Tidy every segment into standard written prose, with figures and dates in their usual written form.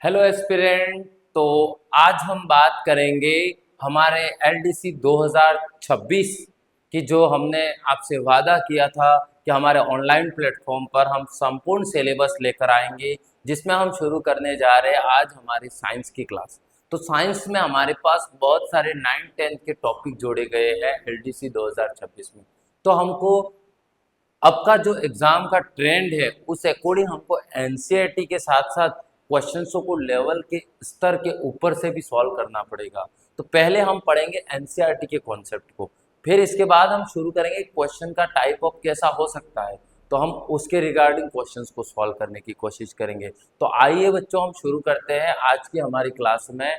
Hello aspirant. तो आज हम बात करेंगे हमारे एलडीसी 2026 की, जो हमने आपसे वादा किया था कि हमारे ऑनलाइन प्लेटफॉर्म पर हम संपूर्ण सिलेबस लेकर आएंगे, जिसमें हम शुरू करने जा रहे हैं आज हमारी साइंस की क्लास। तो साइंस में हमारे पास बहुत सारे 9-10 के टॉपिक जोड़े गए हैं एलडीसी 2026 में। तो हमको अब का जो एग्जाम का ट्रेंड है उस अकॉर्डिंग हमको एनसीईआरटी के साथ साथ क्वेश्चंसों को लेवल के स्तर के ऊपर से भी सॉल्व करना पड़ेगा। तो पहले हम पढ़ेंगे एनसीईआरटी के कॉन्सेप्ट को, फिर इसके बाद हम शुरू करेंगे क्वेश्चन का टाइप ऑफ कैसा हो सकता है, तो हम उसके रिगार्डिंग क्वेश्चंस को सॉल्व करने की कोशिश करेंगे। तो आइए बच्चों, हम शुरू करते हैं आज की हमारी क्लास में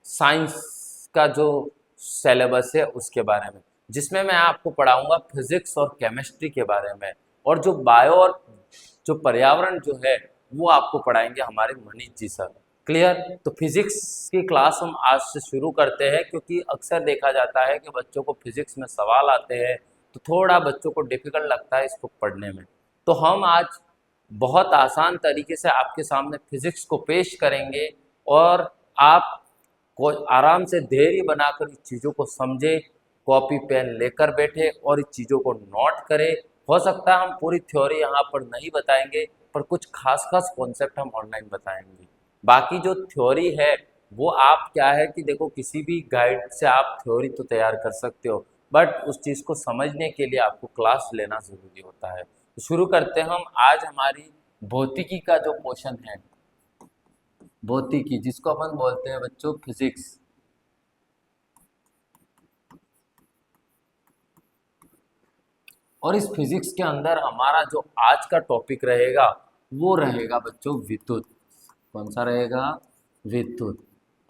साइंस का जो सिलेबस है उसके बारे में, जिसमें मैं आपको पढ़ाऊंगा फिजिक्स और केमिस्ट्री के बारे में, और जो बायो और जो पर्यावरण जो है वो आपको पढ़ाएंगे हमारे मनीष जी सर। क्लियर? तो फिजिक्स की क्लास हम आज से शुरू करते हैं, क्योंकि अक्सर देखा जाता है कि बच्चों को फिजिक्स में सवाल आते हैं तो थोड़ा बच्चों को डिफिकल्ट लगता है इसको पढ़ने में। तो हम आज बहुत आसान तरीके से आपके सामने फिजिक्स को पेश करेंगे, और आप को आराम से धैर्य बनाकर इस चीज़ों को समझे, कॉपी पेन लेकर बैठे और इस चीज़ों को नोट करें। हो सकता है हम पूरी थ्योरी यहाँ पर नहीं बताएंगे, पर कुछ खास खास कॉन्सेप्ट हम ऑनलाइन बताएंगे। बाकी जो थ्योरी है वो आप क्या है कि देखो, किसी भी गाइड से आप थ्योरी तो तैयार कर सकते हो, बट उस चीज़ को समझने के लिए आपको क्लास लेना ज़रूरी होता है। तो शुरू करते हैं हम आज हमारी भौतिकी का जो पोर्शन है, भौतिकी जिसको अपन बोलते हैं बच्चों फिजिक्स। और इस फिजिक्स के अंदर हमारा जो आज का टॉपिक रहेगा वो रहेगा बच्चों विद्युत। कौन सा रहेगा? विद्युत।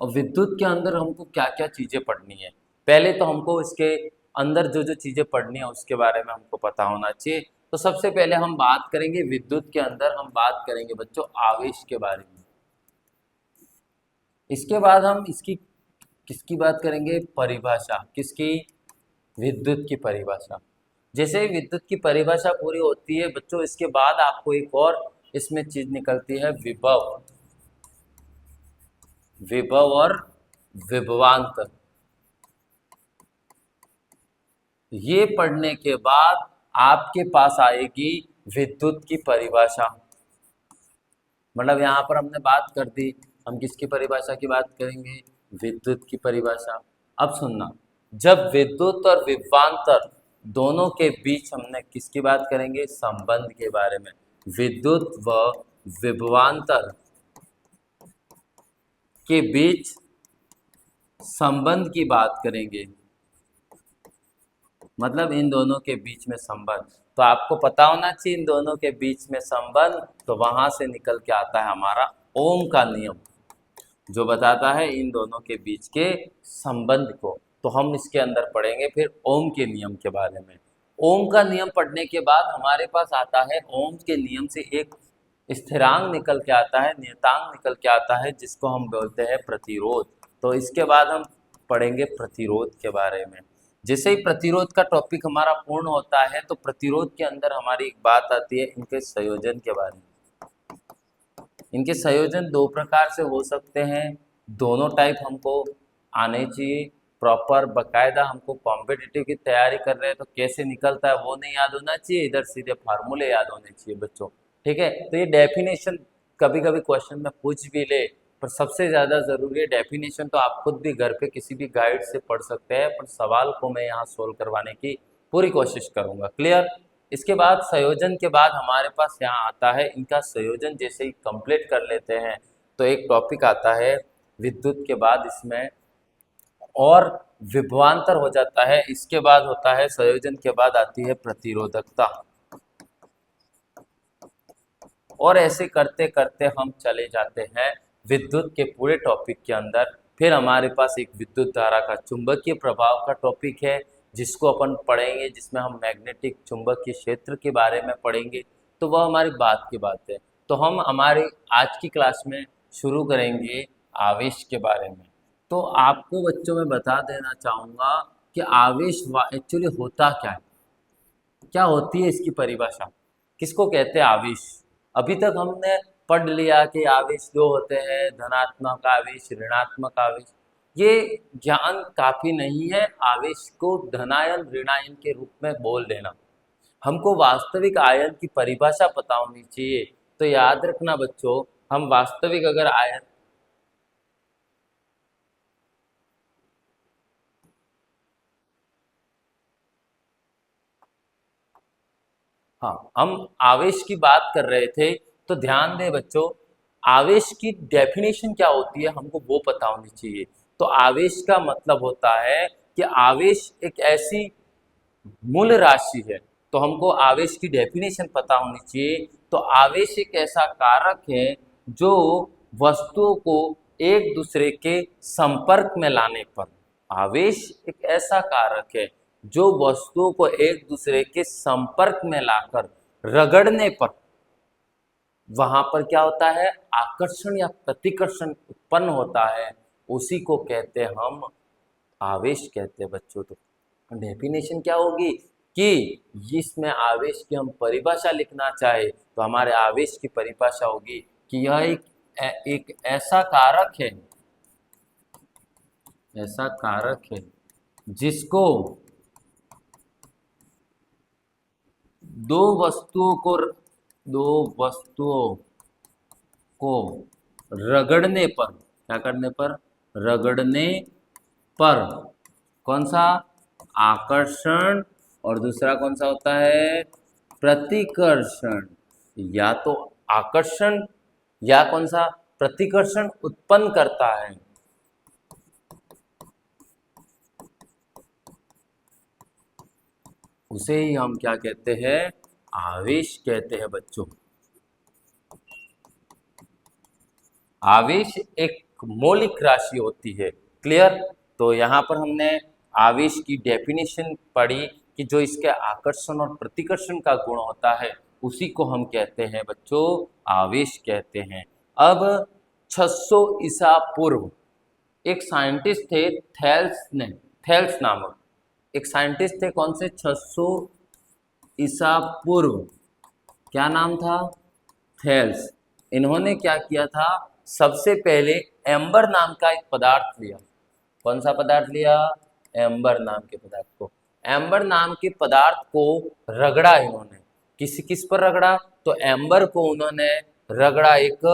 और विद्युत के अंदर हमको क्या क्या चीज़ें पढ़नी है, पहले तो हमको इसके अंदर जो जो चीज़ें पढ़नी है उसके बारे में हमको पता होना चाहिए। तो सबसे पहले हम बात करेंगे विद्युत के अंदर, हम बात करेंगे बच्चों आवेश के बारे में। इसके बाद हम इसकी किसकी बात करेंगे? परिभाषा। किसकी? विद्युत की परिभाषा। जैसे ही विद्युत की परिभाषा पूरी होती है बच्चों, इसके बाद आपको एक और इसमें चीज निकलती है, विभव। विभव और विभवांतर। ये पढ़ने के बाद आपके पास आएगी विद्युत की परिभाषा। मतलब यहाँ पर हमने बात कर दी, हम किसकी परिभाषा की बात करेंगे? विद्युत की परिभाषा। अब सुनना, जब विद्युत और विभवांतर दोनों के बीच हमने किसकी बात करेंगे? संबंध के बारे में। विद्युत व विभवांतर के बीच संबंध की बात करेंगे, मतलब इन दोनों के बीच में संबंध। तो आपको पता होना चाहिए इन दोनों के बीच में संबंध, तो वहां से निकल के आता है हमारा ओम का नियम, जो बताता है इन दोनों के बीच के संबंध को। तो हम इसके अंदर पढ़ेंगे फिर ओम के नियम के बारे में। ओम का नियम पढ़ने के बाद हमारे पास आता है, ओम के नियम से एक स्थिरांक निकल के आता है, नियतांक निकल के आता है, जिसको हम बोलते हैं प्रतिरोध। तो इसके बाद हम पढ़ेंगे प्रतिरोध के बारे में। जैसे ही प्रतिरोध का टॉपिक हमारा पूर्ण होता है, तो प्रतिरोध के अंदर हमारी एक बात आती है इनके संयोजन के बारे में। इनके संयोजन दो प्रकार से हो सकते हैं, दोनों टाइप हमको आने चाहिए प्रॉपर, बकायदा। हमको कॉम्पिटिटिव की तैयारी कर रहे हैं तो कैसे निकलता है वो नहीं याद होना चाहिए, इधर सीधे फार्मूले याद होने चाहिए बच्चों। ठीक है? तो ये डेफिनेशन कभी कभी क्वेश्चन में पूछ भी ले, पर सबसे ज़्यादा ज़रूरी है डेफिनेशन। तो आप खुद भी घर पे किसी भी गाइड से पढ़ सकते हैं, पर सवाल को मैं यहाँ सोल्व करवाने की पूरी कोशिश करूँगा। क्लियर? इसके बाद संयोजन के बाद हमारे पास यहाँ आता है इनका संयोजन। जैसे ही कंप्लीट कर लेते हैं तो एक टॉपिक आता है विद्युत के बाद इसमें, और विभवांतर हो जाता है। इसके बाद होता है संयोजन के बाद आती है प्रतिरोधकता, और ऐसे करते करते हम चले जाते हैं विद्युत के पूरे टॉपिक के अंदर। फिर हमारे पास एक विद्युत धारा का चुंबकीय प्रभाव का टॉपिक है, जिसको अपन पढ़ेंगे, जिसमें हम मैग्नेटिक चुंबकीय क्षेत्र के बारे में पढ़ेंगे। तो वह हमारी बात की बात है। तो हम हमारी आज की क्लास में शुरू करेंगे आवेश के बारे में। तो आपको बच्चों में बता देना चाहूँगा कि आवेश एक्चुअली होता क्या है, क्या होती है इसकी परिभाषा, किसको कहते हैं आवेश। अभी तक हमने पढ़ लिया कि आवेश दो होते हैं, धनात्मक आवेश, ऋणात्मक आवेश। ये ज्ञान काफी नहीं है आवेश को धनायन ऋणायन के रूप में बोल देना। हमको वास्तविक आयन की परिभाषा पता होनी चाहिए। तो याद रखना बच्चों, हम वास्तविक अगर आयन, हाँ, हम आवेश की बात कर रहे थे, तो ध्यान दें बच्चों, आवेश की डेफिनेशन क्या होती है हमको वो पता होनी चाहिए। तो आवेश का मतलब होता है कि आवेश एक ऐसी मूल राशि है। तो हमको आवेश की डेफिनेशन पता होनी चाहिए। तो आवेश एक ऐसा कारक है जो वस्तुओं को एक दूसरे के संपर्क में लाने पर, आवेश एक ऐसा कारक है जो वस्तुओं को एक दूसरे के संपर्क में लाकर रगड़ने पर, वहां पर क्या होता है, आकर्षण या प्रतिकर्षण उत्पन्न होता है, उसी को कहते हैं हम आवेश कहते हैं बच्चों। तो डेफिनेशन क्या होगी कि इसमें आवेश की हम परिभाषा लिखना चाहे तो हमारे आवेश की परिभाषा होगी कि यह एक ऐसा कारक है, ऐसा कारक है जिसको दो वस्तुओं को दो वस्तुओं को रगड़ने पर, क्या करने पर, रगड़ने पर, कौन सा, आकर्षण, और दूसरा कौन सा होता है, प्रतिकर्षण। या तो आकर्षण या कौन सा, प्रतिकर्षण उत्पन्न करता है। उसे ही हम क्या कहते हैं, आवेश कहते हैं बच्चों। आवेश एक मौलिक राशि होती है। क्लियर। तो यहाँ पर हमने आवेश की डेफिनेशन पढ़ी कि जो इसके आकर्षण और प्रतिकर्षण का गुण होता है उसी को हम कहते हैं बच्चों आवेश कहते हैं। अब 600 ईसा पूर्व एक साइंटिस्ट थे थेल्स नामक एक साइंटिस्ट थे। कौन से, 600 ईसा पूर्व, क्या नाम था, थेल्स। इन्होंने क्या किया था, सबसे पहले एम्बर नाम का एक पदार्थ लिया। कौन सा पदार्थ लिया, एम्बर नाम के पदार्थ को। एम्बर नाम के पदार्थ को रगड़ा इन्होंने, किस किस पर रगड़ा, तो एम्बर को उन्होंने रगड़ा, एक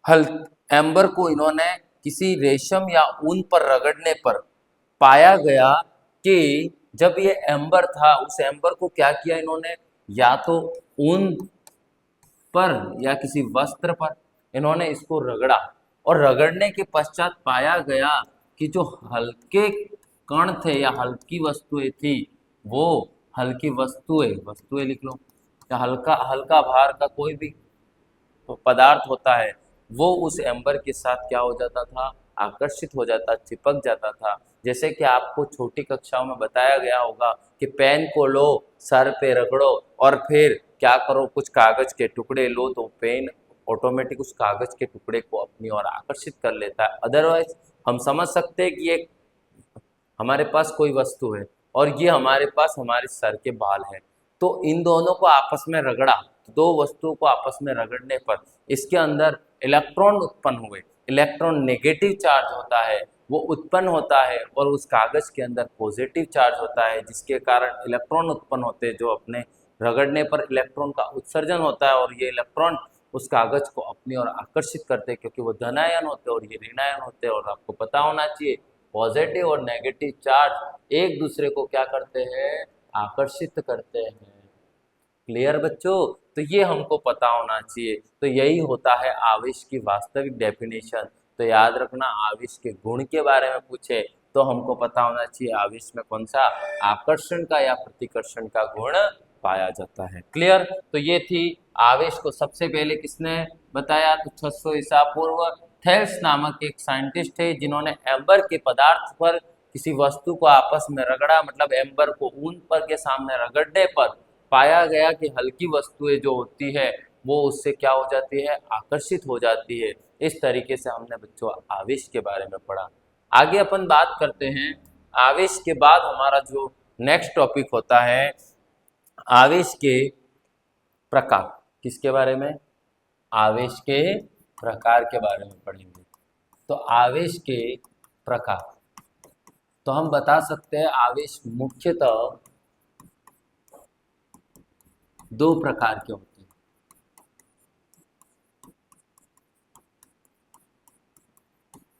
हल एम्बर को इन्होंने किसी रेशम या ऊन पर रगड़ने पर पाया गया कि जब ये एम्बर था, उस एम्बर को क्या किया इन्होंने, या तो ऊन पर या किसी वस्त्र पर इन्होंने इसको रगड़ा, और रगड़ने के पश्चात पाया गया कि जो हल्के कण थे या हल्की वस्तुएं थी, वो हल्की वस्तुएं वस्तुएं लिख लो, या हल्का हल्का भार का कोई भी तो पदार्थ होता है, वो उस एम्बर के साथ क्या हो जाता था, आकर्षित हो जाता, चिपक जाता था। जैसे कि आपको छोटी कक्षाओं में बताया गया होगा कि पेन को लो, सर पे रगड़ो और फिर क्या करो, कुछ कागज के टुकड़े लो, तो पेन ऑटोमेटिक उस कागज के टुकड़े को अपनी ओर आकर्षित कर लेता है। अदरवाइज हम समझ सकते हैं कि ये हमारे पास कोई वस्तु है और ये हमारे पास हमारे सर के बाल हैं, तो इन दोनों को आपस में रगड़ा, दो वस्तुओं को आपस में रगड़ने पर इसके अंदर इलेक्ट्रॉन उत्पन्न हुए। इलेक्ट्रॉन नेगेटिव चार्ज होता है वो उत्पन्न होता है, और उस कागज के अंदर पॉजिटिव चार्ज होता है, जिसके कारण इलेक्ट्रॉन उत्पन्न होते हैं, जो अपने रगड़ने पर इलेक्ट्रॉन का उत्सर्जन होता है, और ये इलेक्ट्रॉन उस कागज को अपनी ओर आकर्षित करते हैं, क्योंकि वो धनायन होते हैं और ये ऋणायन होते हैं। और आपको पता होना चाहिए पॉजिटिव और नेगेटिव चार्ज एक दूसरे को क्या करते हैं, आकर्षित करते हैं। क्लियर बच्चों। तो ये हमको पता होना चाहिए। तो यही होता है आवेश की वास्तविक डेफिनेशन। तो याद रखना, आवेश के गुण के बारे में पूछे तो हमको पता होना चाहिए आवेश में कौन सा आकर्षण का या प्रतिकर्षण का गुण पाया जाता है। क्लियर। तो ये थी आवेश को सबसे पहले किसने बताया, तो 600 ईसा पूर्व थेल्स नामक एक साइंटिस्ट थे, जिन्होंने एम्बर के पदार्थ पर किसी वस्तु को आपस में रगड़ा, मतलब एम्बर को ऊन पर के सामने रगड़ने पर पाया गया कि हल्की वस्तुएं जो होती है वो उससे क्या हो जाती है, आकर्षित हो जाती है। इस तरीके से हमने बच्चों आवेश के बारे में पढ़ा। आगे अपन बात करते हैं, आवेश के बाद हमारा जो नेक्स्ट टॉपिक होता है आवेश के प्रकार। किसके बारे में, आवेश के प्रकार के बारे में पढ़ेंगे। तो आवेश के प्रकार, तो हम बता सकते हैं आवेश मुख्यतः दो प्रकार के होते हैं।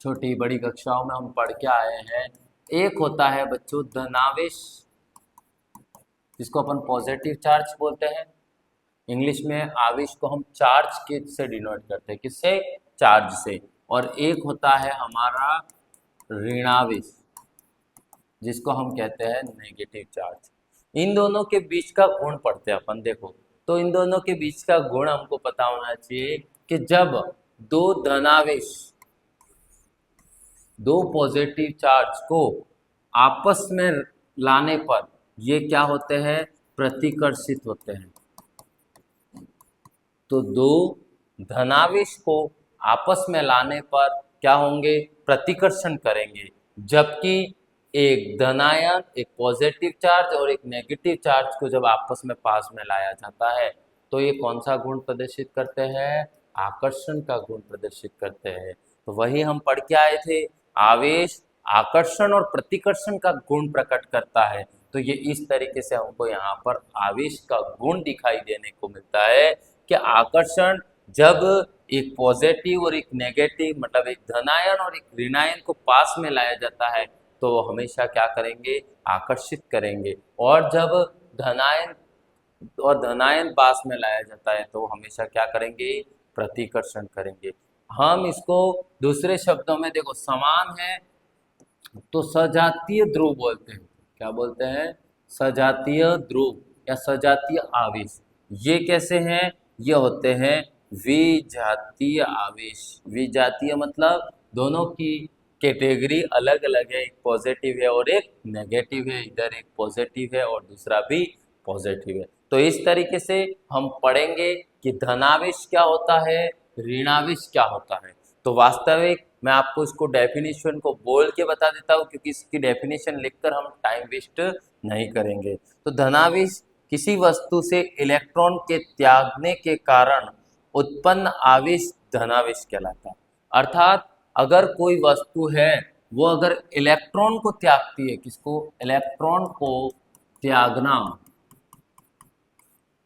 छोटी बड़ी कक्षाओं में हम पढ़ के आए हैं। एक होता है बच्चों धनावेश, जिसको अपन पॉजिटिव चार्ज बोलते हैं। इंग्लिश में आवेश को हम चार्ज के से डिनोट करते हैं, किससे? चार्ज से। और एक होता है हमारा ऋणावेश, जिसको हम कहते हैं नेगेटिव चार्ज। इन दोनों के बीच का गुण पढ़ते हैं अपन। देखो, तो इन दोनों के बीच का गुण हमको पता होना चाहिए कि जब दो धनावेश, दो पॉजिटिव चार्ज को आपस में लाने पर ये क्या होते हैं? प्रतिकर्षित होते हैं। तो दो धनावेश को आपस में लाने पर क्या होंगे? प्रतिकर्षण करेंगे। जबकि एक धनायन, एक पॉजिटिव चार्ज और एक नेगेटिव चार्ज को जब आपस में पास में लाया जाता है तो ये कौन सा गुण प्रदर्शित करते हैं? आकर्षण का गुण प्रदर्शित करते हैं। तो वही हम पढ़ के आए थे, आवेश आकर्षण और प्रतिकर्षण का गुण प्रकट करता है। तो ये इस तरीके से हमको यहाँ पर आवेश का गुण दिखाई देने को मिलता है कि आकर्षण जब एक पॉजिटिव और एक नेगेटिव, मतलब एक धनायन और एक ऋणायन को पास में लाया जाता है तो वो हमेशा क्या करेंगे? आकर्षित करेंगे। और जब धनायन पास में लाया जाता है तो हमेशा क्या करेंगे? प्रतिकर्षण करेंगे। हम इसको दूसरे शब्दों में देखो, समान है तो सजातीय ध्रुव बोलते हैं। क्या बोलते हैं? सजातीय ध्रुव या सजातीय आवेश। ये कैसे हैं? ये होते हैं विजातीय आवेश। विजातीय मतलब दोनों की कैटेगरी अलग अलग है, एक पॉजिटिव है और एक नेगेटिव है। इधर एक पॉजिटिव है और दूसरा भी पॉजिटिव है। तो इस तरीके से हम पढ़ेंगे कि धनावेश क्या होता है, ऋणावेश क्या होता है। तो वास्तविक मैं आपको इसको डेफिनेशन को बोल के बता देता हूँ, क्योंकि इसकी डेफिनेशन लिखकर हम टाइम वेस्ट नहीं करेंगे। तो धनावेश किसी वस्तु से इलेक्ट्रॉन के त्यागने के कारण उत्पन्न आवेश धनावेश कहलाता है। अर्थात अगर कोई वस्तु है वो अगर इलेक्ट्रॉन को त्यागती है, किसको? इलेक्ट्रॉन को त्यागना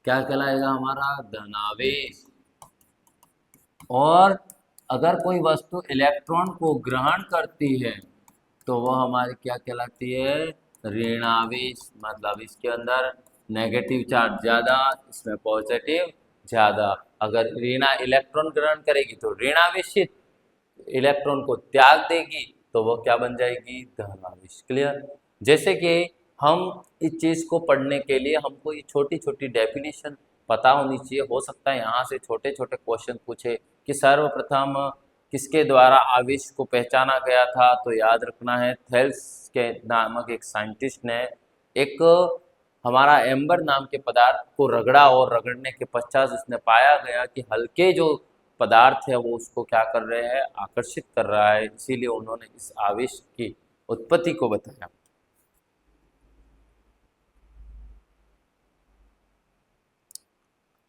क्या कहलाएगा? हमारा धनावेश। और अगर कोई वस्तु इलेक्ट्रॉन को ग्रहण करती है तो वह हमारी क्या कहलाती है? ऋणावेश। मतलब इसके अंदर नेगेटिव चार्ज ज्यादा, इसमें पॉजिटिव ज्यादा। अगर इलेक्ट्रॉन ग्रहण करेगी तो ऋणावेशित, इलेक्ट्रॉन को त्याग देगी तो वो क्या बन जाएगी? धनावेश। क्लियर? जैसे कि हम इस चीज को पढ़ने के लिए हमको ये छोटी छोटी डेफिनेशन पता होनी चाहिए। हो सकता है यहाँ से छोटे छोटे क्वेश्चन पूछे कि सर्वप्रथम किसके द्वारा आवेश को पहचाना गया था। तो याद रखना है, थेल्स के नामक एक साइंटिस्ट ने एक हमारा एम्बर नाम के पदार्थ को रगड़ा और रगड़ने के पश्चात उसने पाया गया कि हल्के जो पदार्थ है वो उसको क्या कर रहे हैं? आकर्षित कर रहा है। इसीलिए उन्होंने इस आवेश की उत्पत्ति को बताया।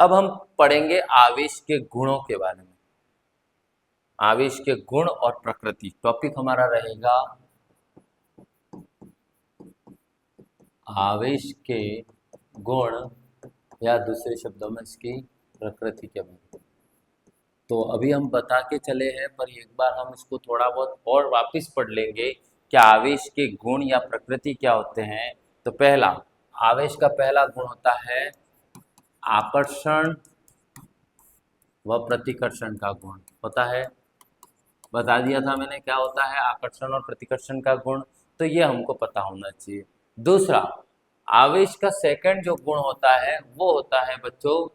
अब हम पढ़ेंगे आवेश के गुणों के बारे में। आवेश के गुण और प्रकृति टॉपिक हमारा रहेगा आवेश के गुण, या दूसरे शब्दों में इसकी प्रकृति के बारे में। तो अभी हम बता के चले हैं, पर एक बार हम इसको थोड़ा बहुत और वापस पढ़ लेंगे कि आवेश के गुण या प्रकृति क्या होते हैं। तो पहला, आवेश का पहला गुण होता है आकर्षण व प्रतिकर्षण का गुण होता है। बता दिया था मैंने क्या होता है आकर्षण और प्रतिकर्षण का गुण, तो ये हमको पता होना चाहिए। दूसरा, आवेश का सेकंड जो गुण होता है वो होता है बच्चों,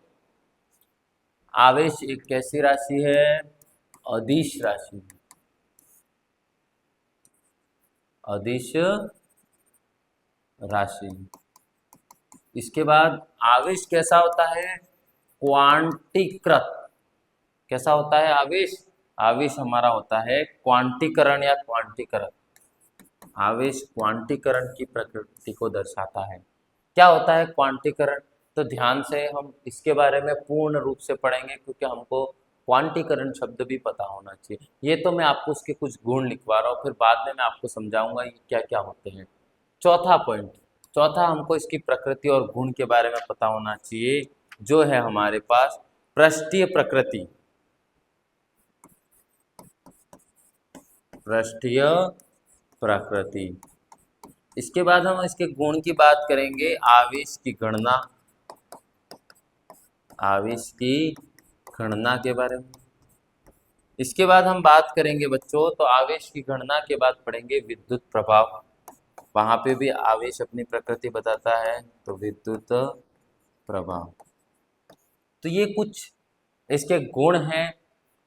आवेश एक कैसी राशि है? अदिश राशि। अदिश राशि। इसके बाद आवेश कैसा होता है? क्वांटीकृत। कैसा होता है आवेश? आवेश हमारा होता है क्वांटीकरण या क्वांटीकृत। आवेश क्वांटीकरण की प्रकृति को दर्शाता है। क्या होता है क्वांटीकरण? तो ध्यान से हम इसके बारे में पूर्ण रूप से पढ़ेंगे, क्योंकि हमको क्वांटीकरण शब्द भी पता होना चाहिए। ये तो मैं आपको उसके कुछ गुण लिखवा रहा हूँ, फिर बाद में मैं आपको समझाऊंगा ये क्या क्या होते हैं। चौथा पॉइंट, चौथा हमको इसकी प्रकृति और गुण के बारे में पता होना चाहिए, जो है हमारे पास पृष्ठीय प्रकृति। पृष्ठीय प्रकृति। इसके बाद हम इसके गुण की बात करेंगे, आवेश की गणना, आवेश की गणना के बारे में। इसके बाद हम बात करेंगे बच्चों, तो आवेश की गणना के बाद पढ़ेंगे विद्युत प्रभाव। वहां पे भी आवेश अपनी प्रकृति बताता है, तो विद्युत प्रभाव। तो ये कुछ इसके गुण हैं,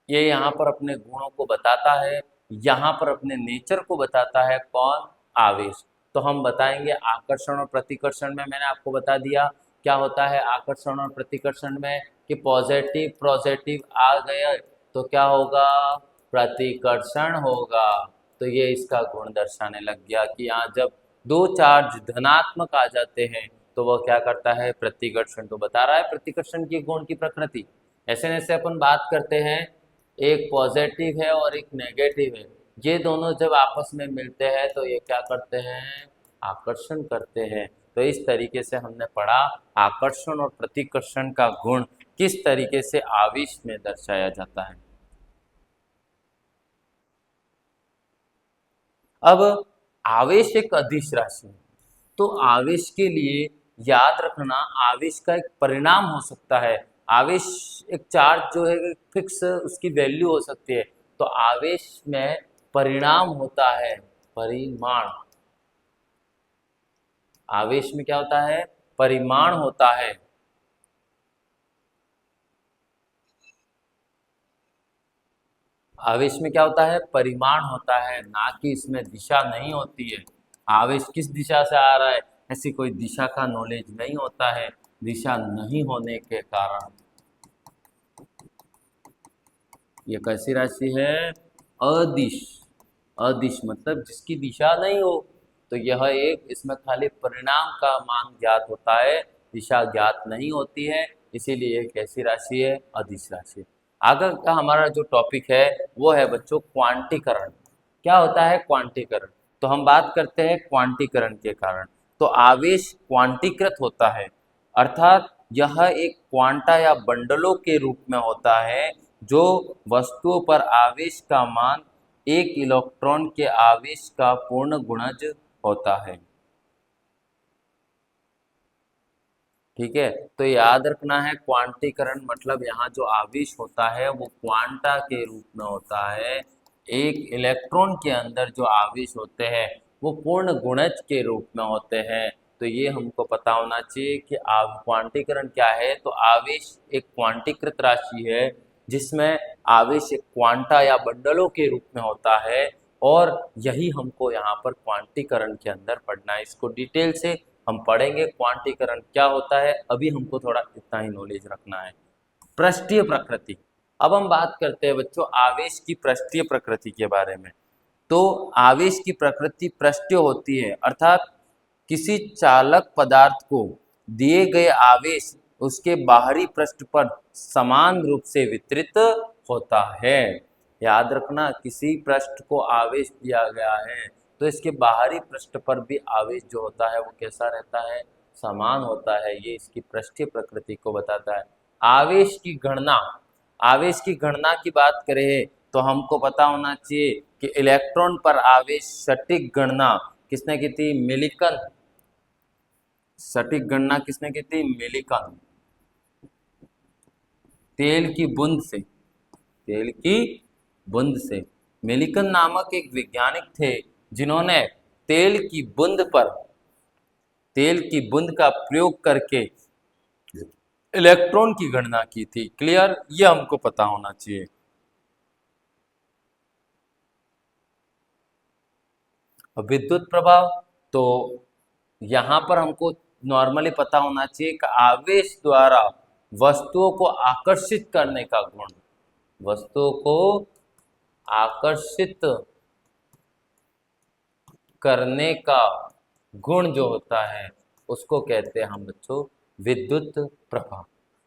ये यहाँ पर अपने गुणों को बताता है, यहाँ पर अपने नेचर को बताता है। कौन? आवेश। तो हम बताएंगे आकर्षण और प्रतिकर्षण में, मैंने आपको बता दिया क्या होता है आकर्षण और प्रतिकर्षण में, कि पॉजिटिव पॉजिटिव आ गया तो क्या होगा? प्रतिकर्षण होगा। तो ये इसका गुण दर्शाने लग गया कि यहाँ जब दो चार्ज धनात्मक आ जाते हैं तो वह क्या करता है? प्रतिकर्षण। तो बता रहा है प्रतिकर्षण की गुण की प्रकृति। ऐसे जैसे अपन बात करते हैं, एक पॉजिटिव है और एक नेगेटिव है, ये दोनों जब आपस में मिलते हैं तो ये क्या करते हैं? आकर्षण करते हैं। तो इस तरीके से हमने पढ़ा आकर्षण और प्रतिकर्षण का गुण किस तरीके से आवेश में दर्शाया जाता है। अब आवेश एक अदिश राशि है, तो आवेश के लिए याद रखना, आवेश का एक परिणाम हो सकता है। आवेश एक चार्ज जो है फिक्स उसकी वैल्यू हो सकती है, तो आवेश में परिणाम होता है, परिमाण। आवेश में क्या होता है? परिमाण होता है। आवेश में क्या होता है? परिमाण होता है, ना कि इसमें दिशा नहीं होती है। आवेश किस दिशा से आ रहा है, ऐसी कोई दिशा का नॉलेज नहीं होता है। दिशा नहीं होने के कारण ये कैसी राशि है? अदिश। अदिश मतलब जिसकी दिशा नहीं हो, तो यह एक, इसमें खाली परिणाम का मान ज्ञात होता है, दिशा ज्ञात नहीं होती है, इसीलिए एक ऐसी राशि है, अदिश राशि। आगे का हमारा जो टॉपिक है वो है बच्चों क्वांटीकरण। क्या होता है क्वांटीकरण? तो हम बात करते हैं क्वांटीकरण के कारण। तो आवेश क्वांटीकृत होता है, अर्थात यह एक क्वांटा या बंडलों के रूप में होता है, जो वस्तुओं पर आवेश का मान एक इलेक्ट्रॉन के आवेश का पूर्ण गुणज होता है। ठीक है, तो याद रखना है क्वांटीकरण मतलब यहाँ जो आवेश होता है वो क्वांटा के रूप में होता है। एक इलेक्ट्रॉन के अंदर जो आवेश होते हैं वो पूर्ण गुणज के रूप में होते हैं। तो ये हमको पता होना चाहिए कि क्वांटीकरण क्या है। तो आवेश एक क्वांटीकृत राशि है, जिसमें आवेश एक क्वांटा या बंडलों के रूप में होता है, और यही हमको यहाँ पर क्वांटीकरण के अंदर पढ़ना है। इसको डिटेल से हम पढ़ेंगे क्वांटीकरण क्या होता है, अभी हमको थोड़ा इतना ही नॉलेज रखना है। पृष्ठीय प्रकृति। अब हम बात करते हैं बच्चों आवेश की पृष्ठीय प्रकृति के बारे में। तो आवेश की प्रकृति पृष्ठीय होती है, अर्थात किसी चालक पदार्थ को दिए गए आवेश उसके बाहरी पृष्ठ पर समान रूप से वितरित होता है। याद रखना, किसी पृष्ठ को आवेश दिया गया है तो इसके बाहरी पृष्ठ पर भी आवेश जो होता है वो कैसा रहता है? समान होता है। ये इसकी पृष्ठीय प्रकृति को बताता है। आवेश की गणना, आवेश की गणना की बात करें तो हमको पता होना चाहिए कि इलेक्ट्रॉन पर आवेश सटीक गणना किसने की थी? मिलिकन। सटीक गणना किसने की थी? मिलिकन। तेल की बूंद से, तेल की बूंद से। मिलिकन नामक एक वैज्ञानिक थे जिन्होंने तेल की बूंद पर, तेल की बूंद का प्रयोग करके इलेक्ट्रॉन की गणना की थी। क्लियर? ये हमको पता होना चाहिए। विद्युत प्रभाव, तो यहां पर हमको नॉर्मली पता होना चाहिए कि आवेश द्वारा वस्तुओं को आकर्षित करने का गुण, वस्तुओं को आकर्षित करने का गुण जो होता है उसको कहते हैं हम बच्चों विद्युत प्रभाव।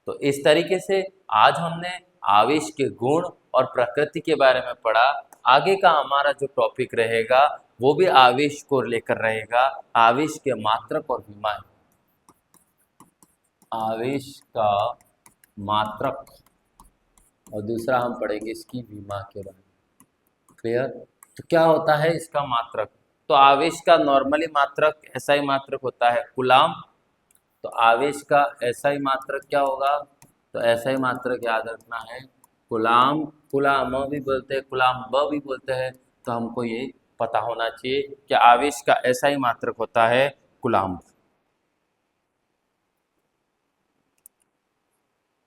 तो इस तरीके से आज हमने आवेश के गुण और प्रकृति के बारे में पढ़ा। आगे का हमारा जो टॉपिक रहेगा वो भी आवेश को लेकर रहेगा, आवेश के मात्रक और विमान। आवेश का मात्रक और दूसरा हम पढ़ेंगे इसकी विमा के बारे में। क्लियर? तो क्या होता है इसका मात्रक? तो आवेश का नॉर्मली मात्रक एसआई मात्रक होता है कूलाम। तो आवेश का एसआई मात्रक क्या होगा? तो एसआई मात्रक याद रखना है कूलाम। कूलाम भी बोलते हैं, कूलाम ब भी बोलते हैं। तो हमको ये पता होना चाहिए कि आवेश का एसआई मात्रक होता है कूलाम।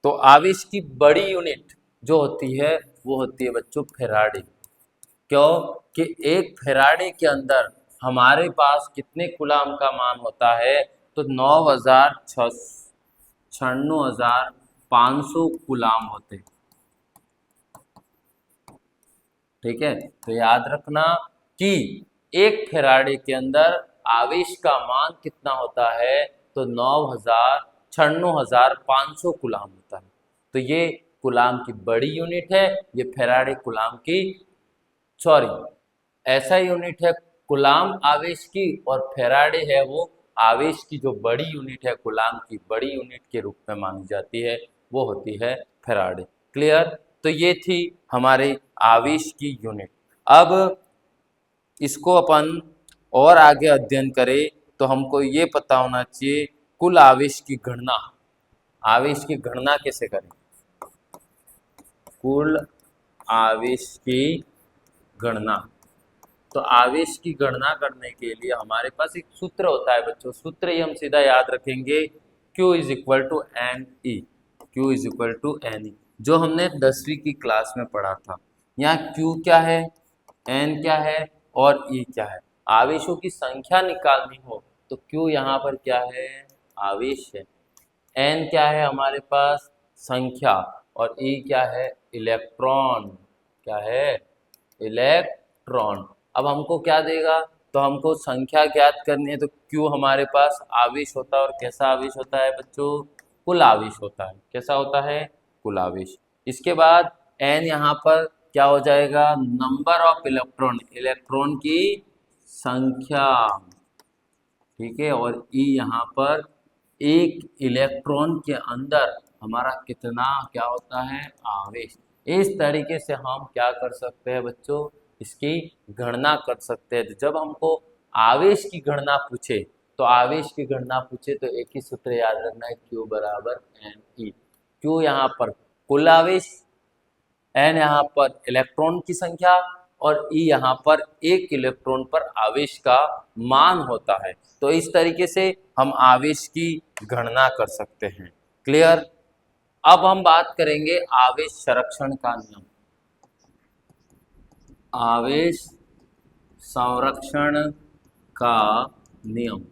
तो आवेश की बड़ी यूनिट जो होती है वो होती है बच्चों फेराडे। क्यों? कि एक फेराडे के अंदर हमारे पास कितने कूलाम का मान होता है? तो 96,500 कूलाम होते। ठीक है, तो याद रखना कि एक फेराडे के अंदर आवेश का मान कितना होता है? तो 96,500 कूलाम होता है। तो ये कूलाम की बड़ी यूनिट है, ये फेराडे कूलाम की, सॉरी, ऐसा यूनिट है कूलाम आवेश की, और फेराडे है वो आवेश की जो बड़ी यूनिट है, कूलाम की बड़ी यूनिट के रूप में मानी जाती है, वो होती है फेराडे। क्लियर? तो ये थी हमारे आवेश की यूनिट। अब इसको अपन और आगे अध्ययन करें तो हमको ये पता होना चाहिए कुल आवेश की गणना। आवेश की गणना कैसे करें? कुल आवेश की गणना। तो आवेश की गणना करने के लिए हमारे पास एक सूत्र होता है बच्चों। सूत्र ही हम सीधा याद रखेंगे, Q is equal to n e. Q is equal to n e, जो हमने 10वीं की क्लास में पढ़ा था। यहाँ Q क्या है, N क्या है और E क्या है? आवेशों की संख्या निकालनी हो तो Q यहाँ पर क्या है? आवेश है। N क्या है हमारे पास? संख्या। और E क्या है? इलेक्ट्रॉन। क्या है? इलेक्ट्रॉन। अब हमको क्या देगा? तो हमको संख्या ज्ञात करनी है, तो Q हमारे पास आवेश होता है। और कैसा आवेश होता है बच्चों? कुल आवेश होता है। कैसा होता है? कुल आवेश। इसके बाद N यहाँ पर क्या हो जाएगा? नंबर ऑफ इलेक्ट्रॉन, इलेक्ट्रॉन की संख्या। ठीक है, और E यहाँ पर एक इलेक्ट्रॉन के अंदर हमारा कितना क्या होता है? आवेश। इस तरीके से हम क्या कर सकते हैं बच्चों? इसकी गणना कर सकते हैं। तो जब हमको आवेश की गणना पूछे, तो आवेश की गणना पूछे तो एक ही सूत्र याद रखना है, Q बराबर एन ई। Q यहाँ पर कुल आवेश, N यहाँ पर इलेक्ट्रॉन की संख्या, और E यहाँ पर एक इलेक्ट्रॉन पर आवेश का मान होता है। तो इस तरीके से हम आवेश की गणना कर सकते हैं। क्लियर? अब हम बात करेंगे आवेश संरक्षण का नियम। आवेश संरक्षण का नियम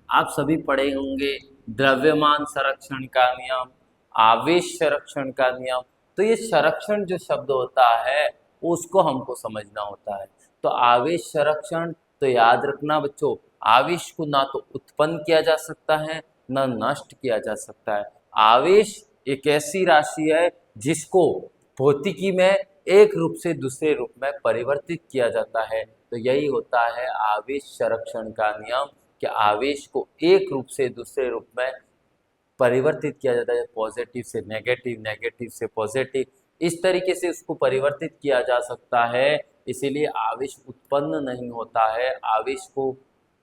आप सभी पढ़े होंगे। द्रव्यमान संरक्षण का नियम, आवेश संरक्षण का नियम। तो ये संरक्षण जो शब्द होता है उसको हमको समझना होता है। तो आवेश संरक्षण, तो याद रखना बच्चों, आवेश को ना तो उत्पन्न किया जा सकता है ना नष्ट किया जा सकता है। आवेश एक ऐसी राशि है जिसको भौतिकी में एक रूप से दूसरे रूप में परिवर्तित किया जाता है। तो यही होता है आवेश संरक्षण का नियम, कि आवेश को एक रूप से दूसरे रूप में परिवर्तित किया जाता है। पॉजिटिव से नेगेटिव, नेगेटिव से पॉजिटिव, इस तरीके से उसको परिवर्तित किया जा सकता है। इसीलिए आवेश उत्पन्न नहीं होता है, आवेश को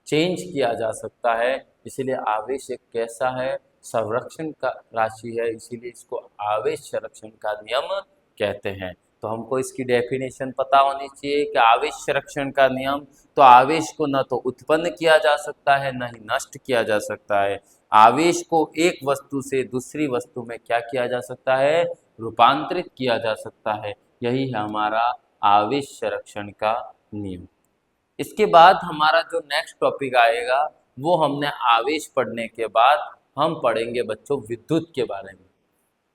चेंज किया जा सकता है। इसीलिए आवेश एक कैसा है? संरक्षण का राशि है, इसीलिए इसको आवेश संरक्षण का नियम कहते हैं। तो हमको इसकी डेफिनेशन पता होनी चाहिए कि आवेश संरक्षण का नियम, तो आवेश को न तो उत्पन्न किया जा सकता है न ही नष्ट किया जा सकता है। आवेश को एक वस्तु से दूसरी वस्तु में क्या किया जा सकता है? रूपांतरित किया जा सकता है। यही है हमारा आवेश संरक्षण का नियम। इसके बाद हमारा जो नेक्स्ट टॉपिक आएगा वो हमने आवेश पढ़ने के बाद हम पढ़ेंगे बच्चों विद्युत के बारे में।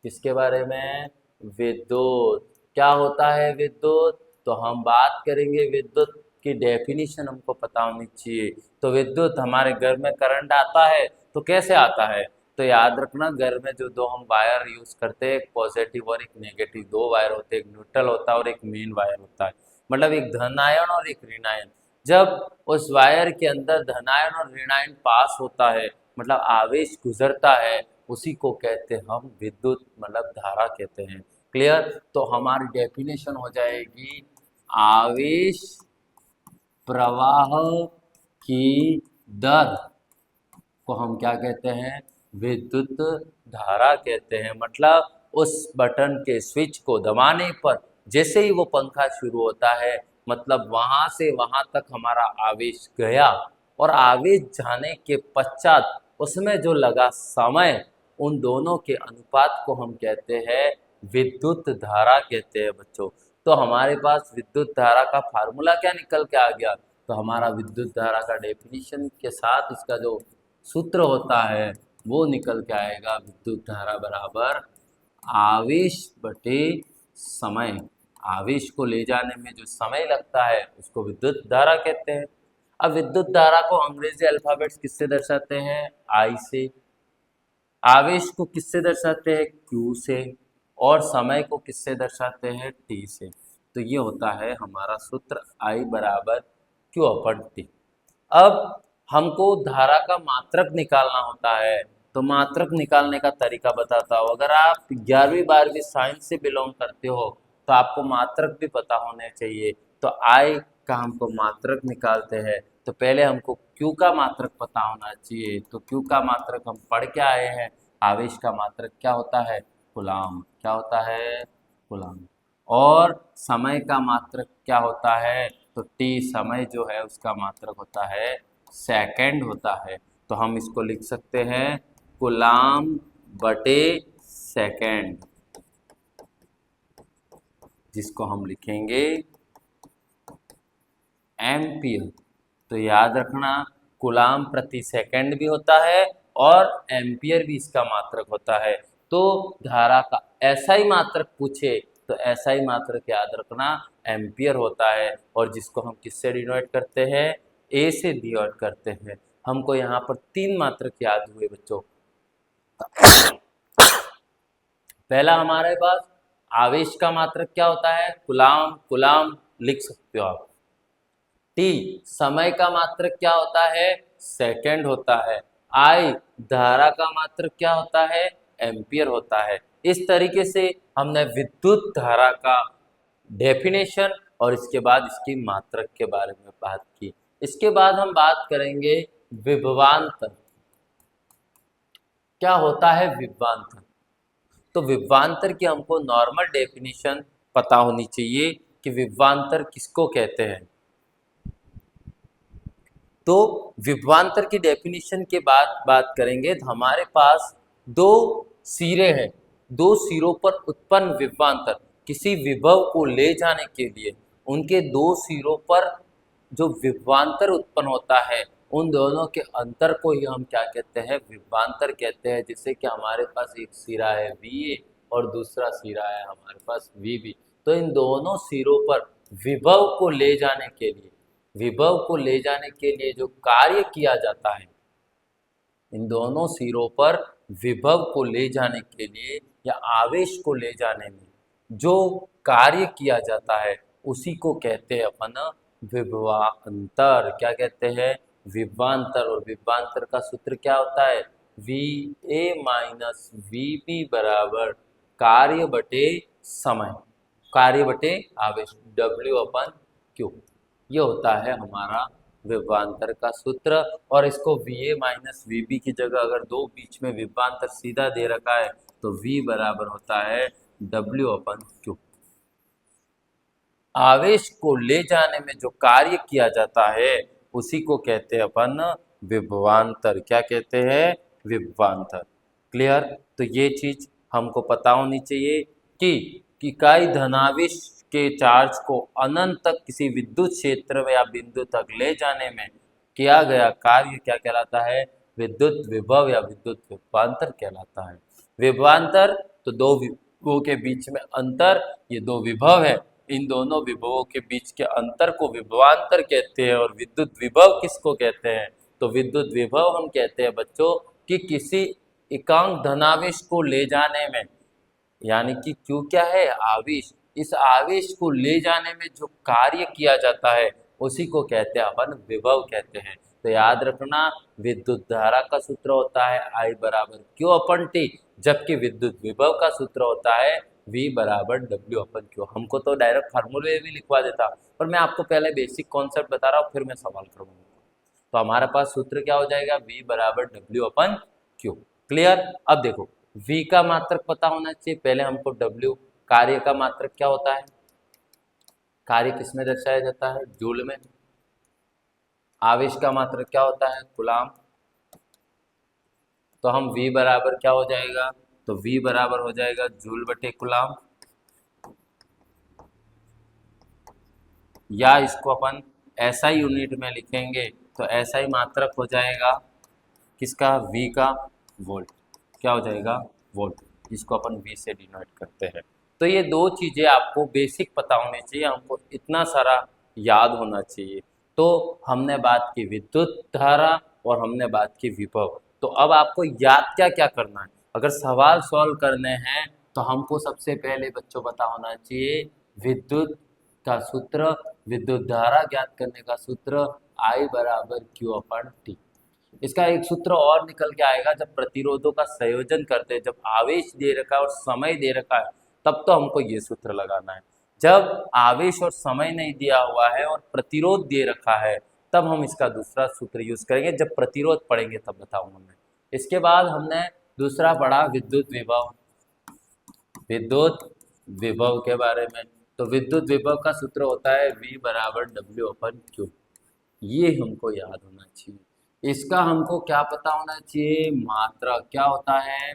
किसके बारे में? विद्युत। क्या होता है विद्युत? तो हम बात करेंगे विद्युत की डेफिनेशन हमको पता होनी चाहिए। तो विद्युत, हमारे घर में करंट आता है तो कैसे आता है? तो याद रखना घर में जो दो हम वायर यूज करते हैं, एक पॉजिटिव और एक नेगेटिव, दो वायर होते हैं, एक न्यूट्रल होता है और एक मेन वायर होता है, मतलब एक धन आयन और एक ऋण आयन। जब उस वायर के अंदर धन आयन और ऋण आयन पास होता है, मतलब आवेश गुजरता है, उसी को कहते हैं हम विद्युत, मतलब धारा कहते हैं। क्लियर? तो हमारी डेफिनेशन हो जाएगी आवेश प्रवाह की दर को हम क्या कहते हैं? विद्युत धारा कहते हैं। मतलब उस बटन के स्विच को दबाने पर जैसे ही वो पंखा शुरू होता है, मतलब वहां से वहां तक हमारा आवेश गया, और आवेश जाने के पश्चात उसमें जो लगा समय, उन दोनों के अनुपात को हम कहते हैं विद्युत धारा कहते हैं बच्चों। तो हमारे पास विद्युत धारा का फार्मूला क्या निकल के आ गया? तो हमारा विद्युत धारा का डेफिनेशन के साथ इसका जो सूत्र होता है वो निकल के आएगा, विद्युत धारा बराबर आवेश बटे समय। आवेश को ले जाने में जो समय लगता है उसको विद्युत धारा कहते हैं। अब विद्युत धारा को अंग्रेजी अल्फाबेट्स किससे दर्शाते हैं? आई से। आवेश को किससे दर्शाते हैं? क्यू से। और समय को किससे दर्शाते हैं? टी से। तो ये होता है हमारा सूत्र आई बराबर क्यू अपन टी। अब हमको धारा का मात्रक निकालना होता है, तो मात्रक निकालने का तरीका बताता हूँ। अगर आप 11वीं 12वीं साइंस से बिलोंग करते हो तो आपको मात्रक भी पता होने चाहिए। तो आई का हमको मात्रक निकालते हैं, तो पहले हमको क्यू का मात्रक पता होना चाहिए। तो क्यू का मात्रक हम पढ़ के आए हैं, आवेश का मात्रक क्या होता है? कूलाम। क्या होता है? कूलाम। और समय का मात्रक क्या होता है? तो टी, समय जो है उसका मात्रक होता है सेकंड होता है। तो हम इसको लिख सकते हैं कूलाम बटे सेकंड, जिसको हम लिखेंगे एम्पियर। तो याद रखना कूलाम प्रति सेकंड भी होता है और एम्पियर भी इसका मात्रक होता है। तो धारा का ऐसा ही मात्रक पूछे तो ऐसा ही मात्रक याद रखना एम्पियर होता है, और जिसको हम किससे डिनोट करते हैं? ए से डिनोट करते हैं। हमको यहाँ पर 3 मात्रक याद हुए बच्चों। पहला हमारे पास आवेश का मात्रक क्या होता है? कूलाम। कूलाम लिख सकते हो आप। टी, समय का मात्रक क्या होता है? सेकंड होता है। आई, धारा का मात्रक क्या होता है? एम्पियर होता है। इस तरीके से हमने विद्युत धारा का डेफिनेशन और इसके बाद इसकी मात्रक के बारे में बात की। इसके बाद हम बात करेंगे विभवांतर। क्या होता है विभवांतर? तो विभवांतर की हमको नॉर्मल डेफिनेशन पता होनी चाहिए कि विभवांतर किसको कहते हैं। तो विभवांतर की डेफिनेशन के बाद बात करेंगे। तो हमारे पास दो सिरे हैं, दो सिरों पर उत्पन्न विभवांतर, किसी विभव को ले जाने के लिए उनके दो सिरों पर जो विभवांतर उत्पन्न होता है, उन दोनों के अंतर को ही हम क्या कहते हैं? विभवांतर कहते हैं। जैसे कि हमारे पास एक सिरा है VA और दूसरा सिरा है हमारे पास VB। तो इन दोनों सिरों पर विभव को ले जाने के लिए, विभव को ले जाने के लिए जो कार्य किया जाता है, इन दोनों सिरों पर विभव को ले जाने के लिए या आवेश को ले जाने में जो कार्य किया जाता है उसी को कहते हैं अपन विभवांतर। क्या कहते हैं? विभवांतर। और विभवांतर का सूत्र क्या होता है? VA माइनस VB बराबर कार्य बटे समय, कार्य बटे आवेश, W/Q। ये होता है हमारा विभवांतर का सूत्र। और इसको VA माइनस VB की जगह अगर दो बीच में विभवांतर सीधा दे रखा है तो V बराबर होता है W/Q। आवेश को ले जाने में जो कार्य किया जाता है उसी को कहते हैं अपन विभवांतर। क्या कहते हैं? विभवांतर। क्लियर? तो ये चीज हमको पता होनी चाहिए कि इकाई धनावेश के चार्ज को अनंत तक किसी विद्युत क्षेत्र या बिंदु तक ले जाने में किया गया कार्य क्या कहलाता है? विद्युत विभव या विद्युत विभवांतर कहलाता है। विभवांतर तो दो विभवों के बीच में अंतर, ये दो विभव है, इन दोनों विभवों के बीच के अंतर को विभवांतर कहते हैं। और विद्युत विभव किसको कहते हैं? तो विद्युत विभव हम कहते हैं बच्चों कि किसी एकांक धनावेश को ले जाने में, यानी कि Q क्या है, आवेश, इस आवेश को ले जाने में जो कार्य किया जाता है उसी को कहते हैं अपन विभव कहते हैं। तो याद रखना, विद्युत धारा का सूत्र होता है I बराबर Q अपन T, जबकि विद्युत विभव का सूत्र होता है V बराबर W अपन Q। हमको तो डायरेक्ट फार्मूले भी लिखवा देता, पर मैं आपको पहले बेसिक कॉन्सेप्ट बता रहा हूँ, फिर मैं सवाल करूँगा। तो हमारे पास सूत्र क्या हो जाएगा, V बराबर W अपन Q। क्लियर। अब देखो, V का मात्रक पता होना चाहिए, पहले हमको W, कार्य का मात्रक क्या होता है, कार्य किसमें दर्शाया जाता है, जूल में। आवेश का मात्रक क्या होता है, कूलाम। तो हम V बराबर क्या हो जाएगा, तो V बराबर हो जाएगा जूल बटे कूलाम, या इसको अपन SI यूनिट में लिखेंगे तो SI मात्रक हो जाएगा किसका, V का, वोल्ट। क्या हो जाएगा, वोल्ट, जिसको अपन V से डिनोट करते हैं। तो ये दो चीजें आपको बेसिक पता होनी चाहिए, हमको इतना सारा याद होना चाहिए। तो हमने बात की विद्युत धारा और हमने बात की विभव। तो अब आपको याद क्या क्या करना है, अगर सवाल सॉल्व करने हैं तो हमको सबसे पहले बच्चों पता होना चाहिए विद्युत का सूत्र, विद्युत धारा ज्ञात करने का सूत्र I बराबर Q अपन T। इसका एक सूत्र और निकल के आएगा, जब प्रतिरोधों का संयोजन करते हैं, जब आवेश दे रखा है और समय दे रखा है, तब तो हमको ये सूत्र लगाना है। जब आवेश और समय नहीं दिया हुआ है और प्रतिरोध दे रखा है, तब हम इसका दूसरा सूत्र यूज करेंगे, जब प्रतिरोध पढ़ेंगे तब बताऊंगा मैं। इसके बाद हमने दूसरा पढ़ा विद्युत विभव, विद्युत विभव के बारे में। तो विद्युत विभव का सूत्र होता है V बराबर W अपन Q। ये हमको याद होना चाहिए। इसका हमको क्या पता होना चाहिए, मात्रक क्या होता है,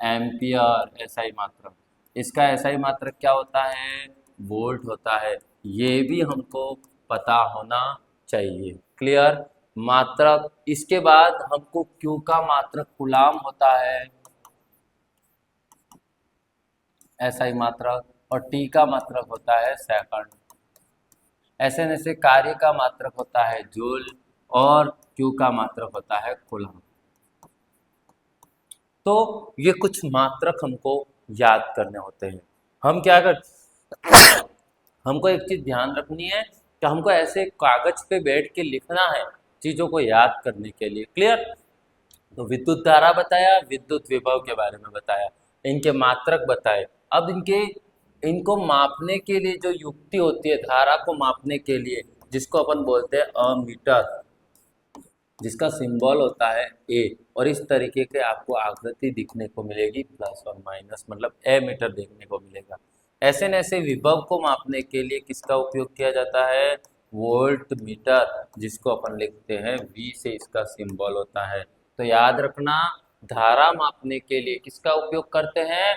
एम्पियर, SI मात्रक। इसका SI मात्रक क्या होता है, वोल्ट होता है। ये भी हमको पता होना चाहिए। क्लियर। मात्रक, इसके बाद हमको Q का मात्रक कूलाम होता है, SI मात्रक, और T का मात्रक होता है सेकंड। ऐसे ऐसे कार्य का मात्रक होता है जूल और Q का मात्रक होता है कूलम। तो ये कुछ मात्रक हमको याद करने होते हैं। हम क्या कर हमको एक चीज ध्यान रखनी है कि हमको ऐसे कागज पे बैठ के लिखना है चीजों को याद करने के लिए। क्लियर। तो विद्युत धारा बताया, विद्युत विभव के बारे में बताया, इनके मात्रक बताए। अब इनको मापने के लिए जो युक्ति होती है धारा को मापने के लिए, जिसको अपन बोलते हैं अमीटर, जिसका सिंबल होता है ए, और इस तरीके के आपको आकृति दिखने को मिलेगी, प्लस और माइनस, मतलब एमीटर देखने को मिलेगा। ऐसे न ऐसे विभव को मापने के लिए किसका उपयोग किया जाता है, वोल्ट मीटर, जिसको अपन लिखते हैं वी से, इसका सिंबल होता है। तो याद रखना, धारा मापने के लिए किसका उपयोग करते हैं,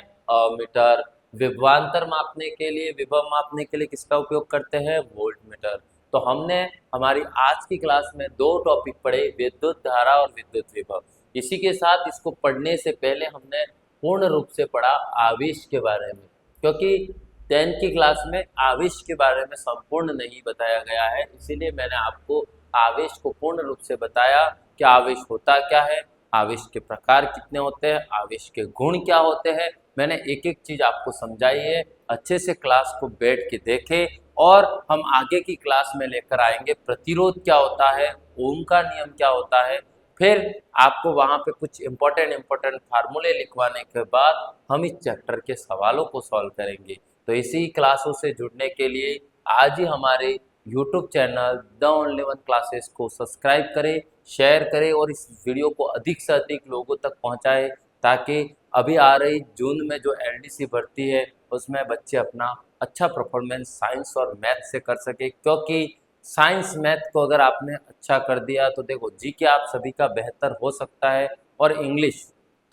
मीटर। विभवांतर मापने के लिए, विभव मापने के लिए किसका उपयोग करते हैं, वोल्ट मीटर। तो हमने हमारी आज की क्लास में दो टॉपिक पढ़े, विद्युत धारा और विद्युत विभव। इसी के साथ इसको पढ़ने से पहले हमने पूर्ण रूप से पढ़ा आवेश के बारे में, क्योंकि 10th की क्लास में आवेश के बारे में संपूर्ण नहीं बताया गया है, इसीलिए मैंने आपको आवेश को पूर्ण रूप से बताया कि आवेश होता क्या है, आवेश के प्रकार कितने होते हैं, आवेश के गुण क्या होते हैं। मैंने एक एक चीज आपको समझाई है। अच्छे से क्लास को बैठ के देखें, और हम आगे की क्लास में लेकर आएंगे प्रतिरोध क्या होता है, ओम का नियम क्या होता है। फिर आपको वहां पे कुछ इंपॉर्टेंट फार्मूले लिखवाने के बाद हम इस चैप्टर के सवालों को सॉल्व करेंगे। तो इसी क्लासों से जुड़ने के लिए आज ही हमारे YouTube channel the only one classes को सब्सक्राइब करें, शेयर करें, और इस वीडियो को अधिक से अधिक लोगों तक पहुंचाएं, ताकि अभी आ रही जून में जो LDC भर्ती है उसमें बच्चे अपना अच्छा परफॉर्मेंस साइंस और मैथ से कर सके। क्योंकि साइंस मैथ को अगर आपने अच्छा कर दिया तो देखो जीके आप सभी का बेहतर हो सकता है, और इंग्लिश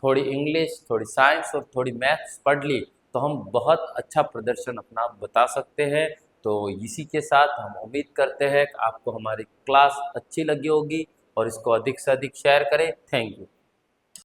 थोड़ी साइंस और थोड़ी मैथ्स पढ़ ली तो हम बहुत अच्छा प्रदर्शन अपना बता सकते हैं। तो इसी के साथ हम उम्मीद करते हैं कि आपको हमारी क्लास अच्छी लगी होगी, और इसको अधिक से अधिक शेयर करें। Thank you.